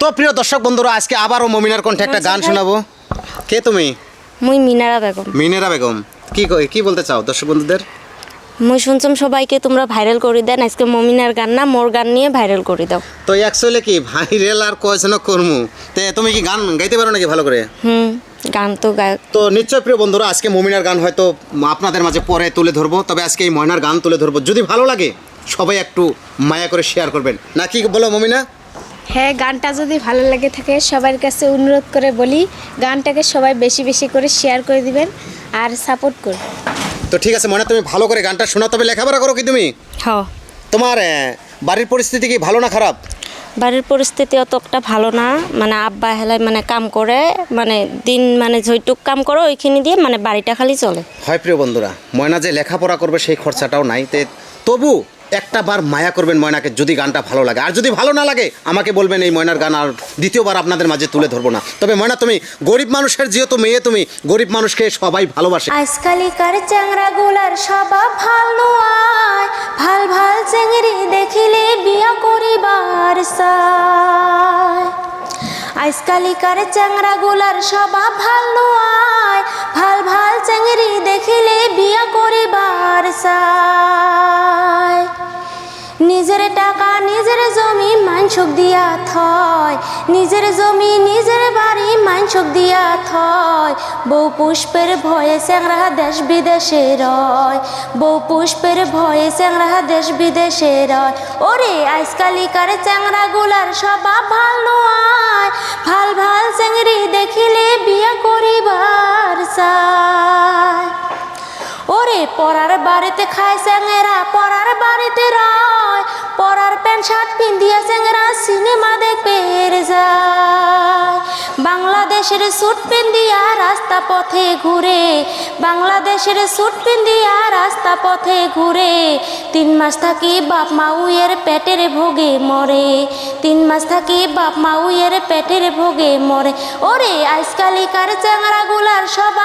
তো প্রিয় দর্শক বন্ধুরা, আজকে আবারও মমিনার কণ্ঠে একটা গান শোনাবো। কে তুমি? মুই মিনারা বেগম। মিনেরা বেগম, কি বলতে চাও দর্শক বন্ধুদের? মুই শুনছম সবাইকে তোমরা ভাইরাল করে দেন, আজকে মমিনার গান না মোর গান নিয়ে ভাইরাল করে দাও। তো অ্যাকচুয়ালি কি ভাইরাল আর কয়জন করমু, তে তুমি কি গান গাইতে পারো নাকি ভালো করে? গান তো গায়। তো নিশ্চয় প্রিয় বন্ধুরা, আজকে মমিনার গান হয়তো আপনাদের মাঝে পরে তুলে ধরবো, তবে আজকে এই ময়নার গান তুলে ধরবো। যদি ভালো লাগে সবাই একটু মায়া করে শেয়ার করবেন, না কি বলো মমিনা? হ্যাঁ, গানটা যদি ভালো লাগে থাকে সবার কাছে অনুরোধ করে বলি, গানটাকে সবাই বেশি বেশি করে শেয়ার করে দিবেন আর সাপোর্ট করবেন। তো ঠিক আছে ময়না, তুমি ভালো করে গানটা শোনাও। তবে লেখাপড়া করো কি তুমি? হ্যাঁ। তোমার বাড়ির পরিস্থিতি কি ভালো না খারাপ? বাড়ির পরিস্থিতি অতটা ভালো না, মানে আব্বা হেলায় মানে কাম করে, মানে দিন মানে যেটুক কাম করো ওইখানে দিয়ে মানে বাড়িটা খালি চলে। হয় প্রিয় বন্ধুরা, ময়না যে লেখাপড়া করবে সেই খরচাটাও নাই, তবু একটা বার মায়া করবেন ময়নাকে, যদি গানটা ভালো লাগে। আর যদি ভালো না লাগে আমাকে বলবেন, এই ময়নার গান আর দ্বিতীয়বার আপনাদের মাঝে তুলে ধরবো না। তবে ময়না, তুমি গরিব মানুষের যেহেতু মেয়ে, তুমি গরিব মানুষকে সবাই ভালোবাসে। আজকালিকার চ্যাংরা গুলার স্বভাব ভালো আয়, ভাল ভাল চেংড়ি দেখিলে বিয়া করিবার চায়। আজকালিকার চ্যাংরা গুলার স্বভাব ভালো আয়, ভাল ভাল চেংড়ি দেখিলে বিয়া করিবার চায়। নিজের টাকা নিজের জমি মানসুক দিয়া থয়, নিজের জমি নিজের বাড়ি মানসুক দিয়া থয়। বউ পুষ্পের ভয়ে চ্যাংরা দেশ বিদেশে রয়, বউ পুষ্পের ভয়ে চ্যাংরা দেশ বিদেশে রয়। ওরে আজকালিকার চ্যাংরা গুলার স্বভাব ভালো আয়, ভাল ভাল চেংড়ি দেখিলে বিয়া করিবার চায়। ওরে পরার বাড়িতে খায় চ্যাংরা, পরার বাড়িতে রয়, পরার প্যান্ট শার্ট পিন্ধিয়া চ্যাংরা সিনেমা দেখতে যায়। বাংলাদেশের স্যুট পিন্ধিয়া রাস্তা পথে ঘুরে, বাংলাদেশের স্যুট পিন্ধিয়া রাস্তা পথে ঘুরে। 3 মাস থাকি বাপ মা উইয়ের পেটের ভোগে মরে, 3 মাস থাকি বাপ মা উইয়ের পেটের ভোগে মরে। ওরে আজকালিকার চ্যাংরা গুলার সব